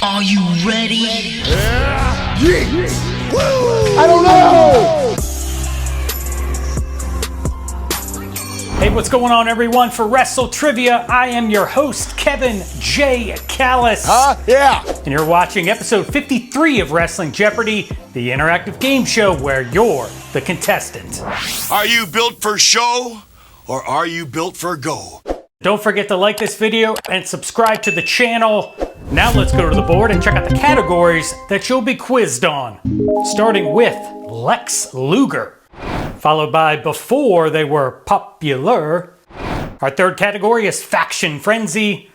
Are you ready? I don't know! Hey, what's going on, everyone? For WrestleTrivia, I am your host, Kevin J. Callis. Yeah. And you're watching episode 53 of Wrestling Jeopardy, the interactive game show where you're the contestant. Are you built for show or are you built for go? Don't forget to like this video and subscribe to the channel. Now let's go to the board and check out the categories that you'll be quizzed on. Starting with Lex Luger, followed by before they were popular. Our third category is Faction Frenzy.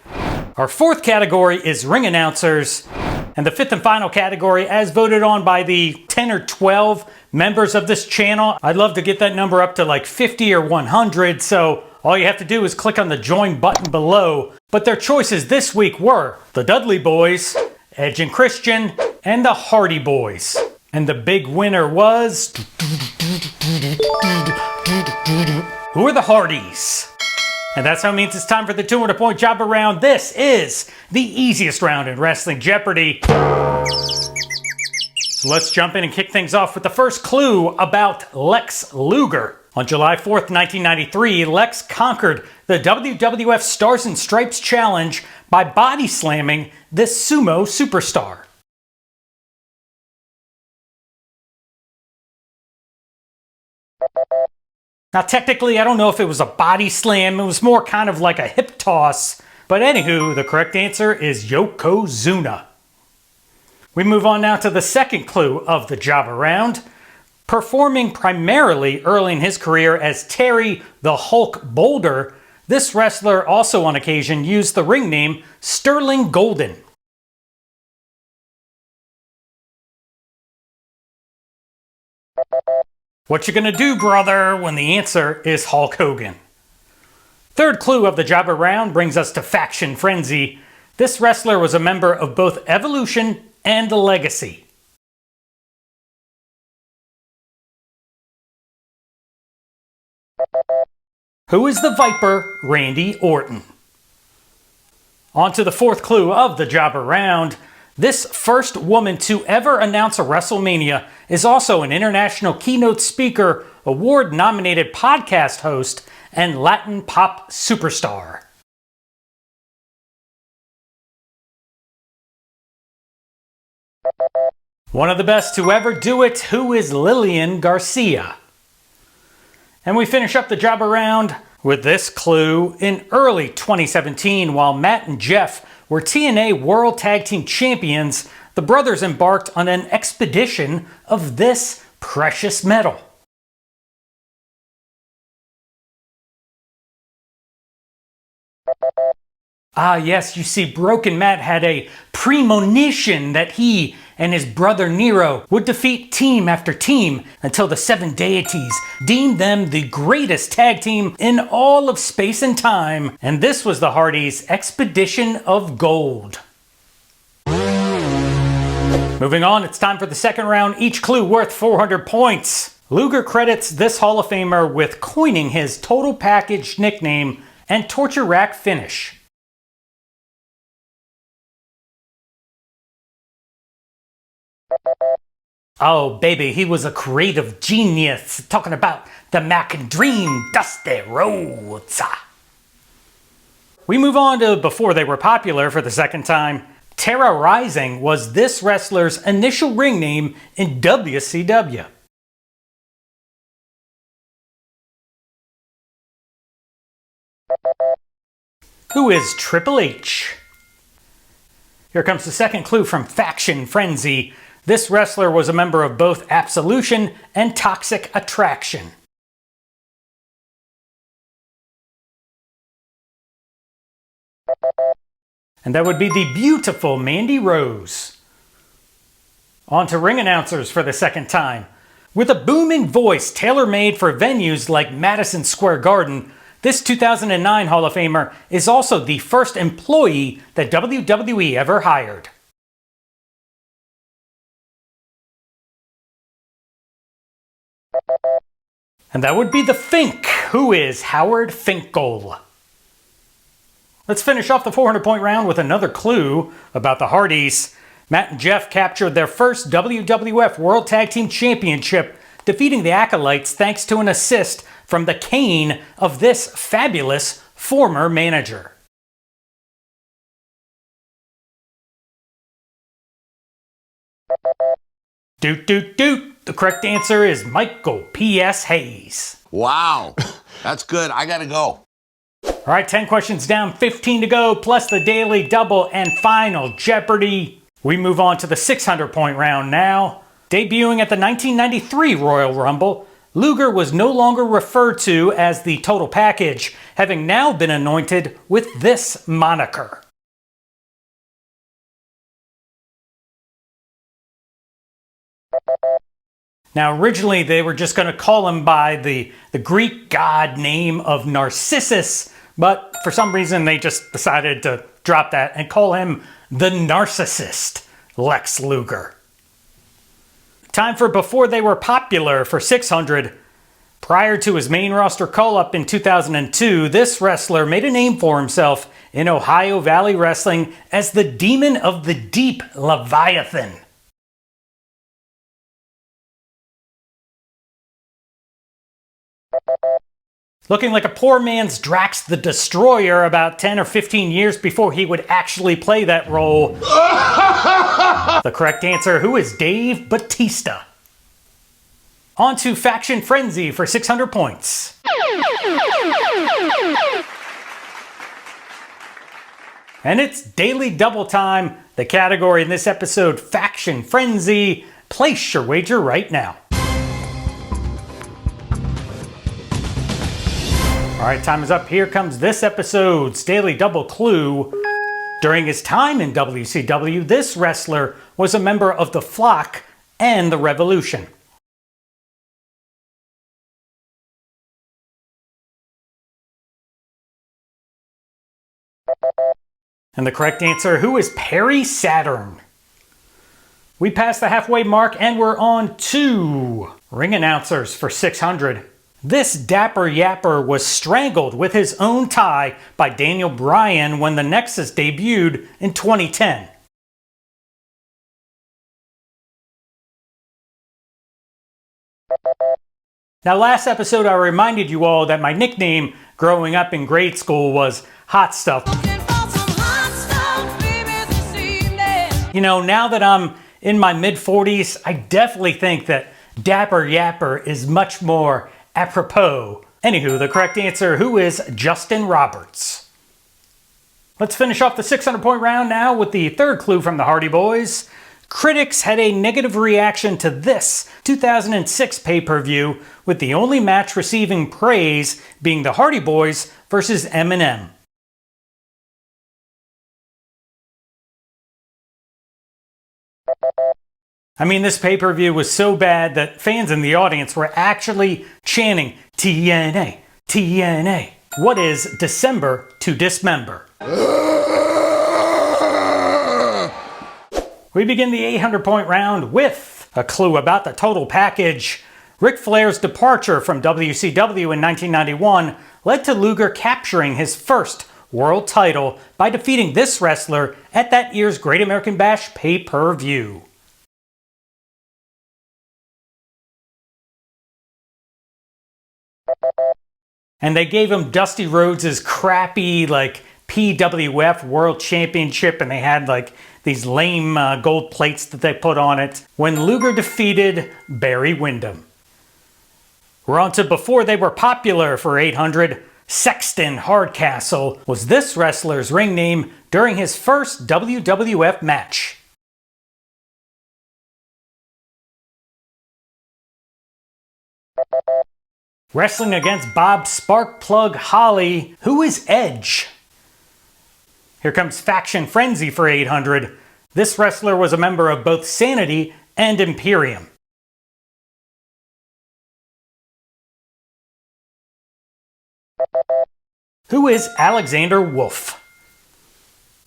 Our fourth category is Ring Announcers. And the fifth and final category, as voted on by the 10 or 12 members of this channel, I'd love to get that number up to like 50 or 100, so all you have to do is click on the join button below. But their choices this week were the Dudley Boys, Edge and Christian, and the Hardy Boys. And the big winner was... Who are the Hardys? And that's how it means it's time for the 200-point job round. This is the easiest round in Wrestling Jeopardy. So let's jump in and kick things off with the first clue about Lex Luger. On July 4th, 1993, Lex conquered the WWF Stars and Stripes Challenge by body slamming this sumo superstar. Now, technically, I don't know if it was a body slam. It was more kind of like a hip toss. But anywho, the correct answer is Yokozuna. We move on now to the second clue of the job around. Performing primarily early in his career as Terry the Hulk Boulder, this wrestler also on occasion used the ring name Sterling Golden. What you gonna do, brother, when the answer is Hulk Hogan? Third clue of the job around brings us to Faction Frenzy. This wrestler was a member of both Evolution and the Legacy. Who is the Viper Randy Orton? On to the fourth clue of the job around. This first woman to ever announce a WrestleMania is also an international keynote speaker, award-nominated podcast host, and Latin pop superstar. One of the best to ever do it, who is Lillian Garcia? And we finish up the job around with this clue. In early 2017, while Matt and Jeff were TNA World Tag Team Champions, the brothers embarked on an expedition of this precious metal. Ah yes, you see, Broken Matt had a premonition that he and his brother Nero would defeat team after team until the seven deities deemed them the greatest tag team in all of space and time. And this was the Hardys' Expedition of Gold. Moving on, it's time for the second round, each clue worth 400 points. Luger credits this Hall of Famer with coining his total package nickname and torture rack finish. Oh, baby, he was a creative genius. Talking about the Mac Dream Dusty Rhodes. We move on to before they were popular for the second time. Terra Rising was this wrestler's initial ring name in WCW. Who is Triple H? Here comes the second clue from Faction Frenzy. This wrestler was a member of both Absolution and Toxic Attraction. And that would be the beautiful Mandy Rose. On to ring announcers for the second time. With a booming voice tailor-made for venues like Madison Square Garden, this 2009 Hall of Famer is also the first employee that WWE ever hired. And that would be the Fink, who is Howard Finkel. Let's finish off the 400-point round with another clue about the Hardys. Matt and Jeff captured their first WWF World Tag Team Championship, defeating the Acolytes thanks to an assist from the cane of this fabulous former manager. Doot doot doot. The correct answer is Michael P.S. Hayes. Wow. That's good. I gotta go. All right, 10 questions down, 15 to go, plus the daily double and final Jeopardy. We move on to the 600-point round now. Debuting at the 1993 Royal Rumble, Luger was no longer referred to as the Total Package, having now been anointed with this moniker. Now, originally they were just going to call him by the Greek god name of Narcissus, but for some reason they just decided to drop that and call him the Narcissist, Lex Luger. Time for Before They Were Popular for 600. Prior to his main roster call-up in 2002, this wrestler made a name for himself in Ohio Valley Wrestling as the Demon of the Deep Leviathan. Looking like a poor man's Drax the Destroyer about 10 or 15 years before he would actually play that role. The correct answer, who is Dave Batista? On to Faction Frenzy for 600 points. And it's daily double time. The category in this episode, Faction Frenzy. Place your wager right now. All right, time is up. Here comes this episode's Daily Double Clue. During his time in WCW, this wrestler was a member of the Flock and the Revolution. And the correct answer, who is Perry Saturn? We passed the halfway mark and we're on to ring announcers for 600. This dapper yapper was strangled with his own tie by Daniel Bryan when the Nexus debuted in 2010. Now, last episode I reminded you all that my nickname growing up in grade school was Hot Stuff. You know, now that I'm in my mid-40s, I definitely think that dapper yapper is much more apropos. Anywho, the correct answer, who is Justin Roberts? Let's finish off the 600-point round now with the third clue from the Hardy Boyz. Critics had a negative reaction to this 2006 pay-per-view, with the only match receiving praise being the Hardy Boyz versus Eminem. I mean, this pay-per-view was so bad that fans in the audience were actually chanting, TNA, TNA. What is December to Dismember? We begin the 800-point round with a clue about the Total Package. Ric Flair's departure from WCW in 1991 led to Luger capturing his first world title by defeating this wrestler at that year's Great American Bash pay-per-view. And they gave him Dusty Rhodes' crappy, PWF World Championship, and they had, these lame gold plates that they put on it, when Luger defeated Barry Windham. We're on to Before They Were Popular for 800. Sexton Hardcastle was this wrestler's ring name during his first WWF match. Wrestling against Bob Sparkplug Holly, who is Edge? Here comes Faction Frenzy for 800. This wrestler was a member of both Sanity and Imperium. Who is Alexander Wolf?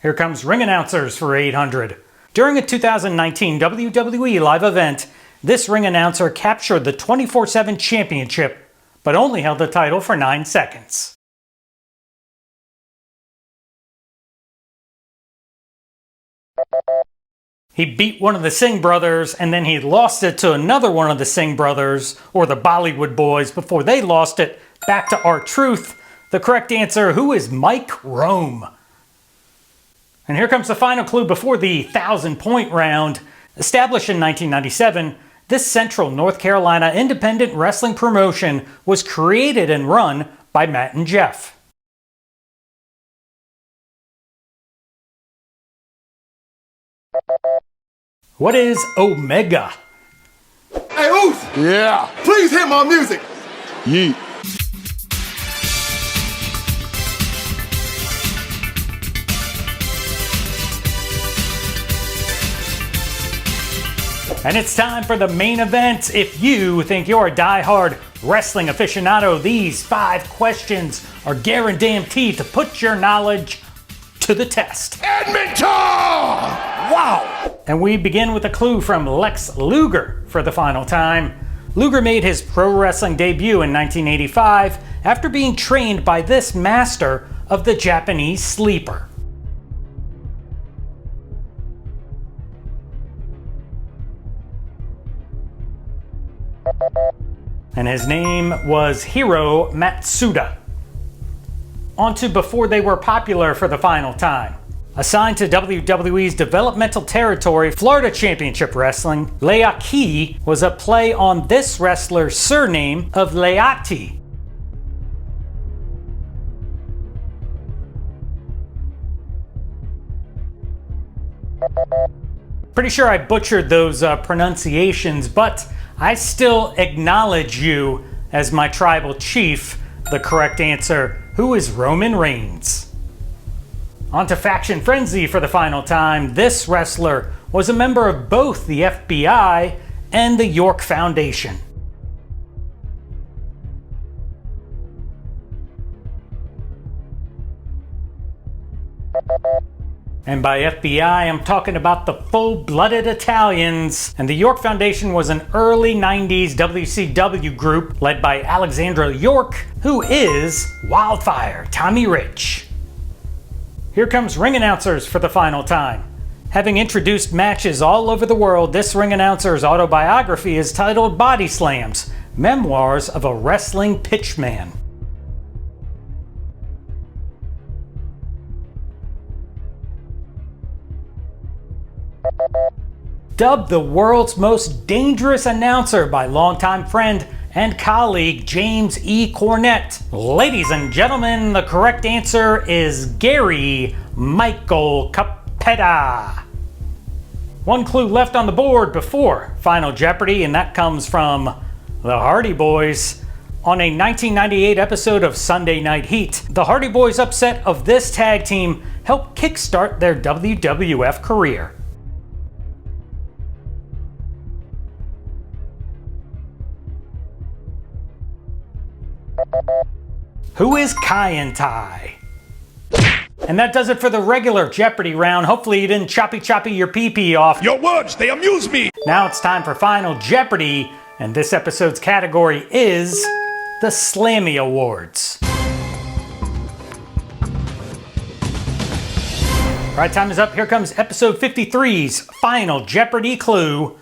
Here comes ring announcers for 800. During a 2019 WWE live event, this ring announcer captured the 24/7 championship, but only held the title for 9 seconds. He beat one of the Singh brothers, and then he lost it to another one of the Singh brothers, or the Bollywood boys, before they lost it back to R-Truth. The correct answer, who is Mike Rome? And here comes the final clue before the 1,000-point round. Established in 1997, this Central North Carolina independent wrestling promotion was created and run by Matt and Jeff. What is Omega? Hey, Oos! Yeah. Please hit my music! Yeet. And it's time for the main event. If you think you're a die-hard wrestling aficionado, these 5 questions are guaranteed to put your knowledge to the test. Edmonton! Wow. And we begin with a clue from Lex Luger for the final time. Luger made his pro wrestling debut in 1985 after being trained by this master of the Japanese sleeper. And his name was Hiro Matsuda. On to before they were popular for the final time. Assigned to WWE's developmental territory, Florida Championship Wrestling, Leaki was a play on this wrestler's surname of Leati. Pretty sure I butchered those pronunciations, but I still acknowledge you as my tribal chief. The correct answer, who is Roman Reigns? On to Faction Frenzy for the final time. This wrestler was a member of both the FBI and the York Foundation. And by FBI, I'm talking about the full-blooded Italians. And the York Foundation was an early 90s WCW group led by Alexandra York, who is Wildfire Tommy Rich. Here comes ring announcers for the final time. Having introduced matches all over the world, this ring announcer's autobiography is titled Body Slams, Memoirs of a Wrestling Pitchman. Dubbed the world's most dangerous announcer by longtime friend and colleague James E. Cornette. Ladies and gentlemen, the correct answer is Gary Michael Capetta. One clue left on the board before Final Jeopardy, and that comes from the Hardy Boyz. On a 1998 episode of Sunday Night Heat, the Hardy Boyz upset of this tag team helped kickstart their WWF career. Who is Kaientai? And that does it for the regular Jeopardy round. Hopefully you didn't choppy your pee-pee off. Your words, they amuse me. Now it's time for Final Jeopardy, and this episode's category is the Slammy Awards. All right, time is up. Here comes episode 53's Final Jeopardy clue.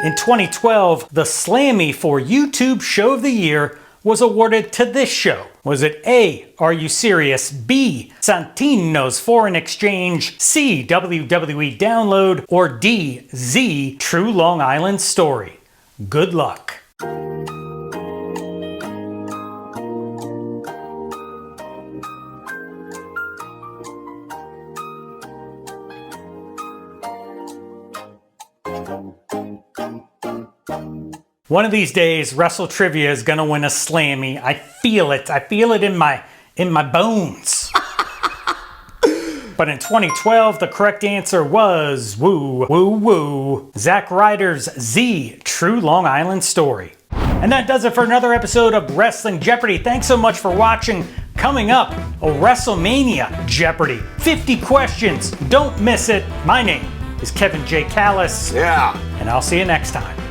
In 2012, the Slammy for YouTube Show of the Year was awarded to this show. Was it A, Are You Serious? B, Santino's Foreign Exchange? C, WWE Download? Or D, Z, True Long Island Story? Good luck. One of these days, WrestleTrivia is gonna win a Slammy. I feel it. I feel it in my bones. But in 2012, the correct answer was Zack Ryder's Z, True Long Island Story. And that does it for another episode of Wrestling Jeopardy. Thanks so much for watching. Coming up, a WrestleMania Jeopardy. 50 questions. Don't miss it. My name is Kevin J. Callis. Yeah. And I'll see you next time.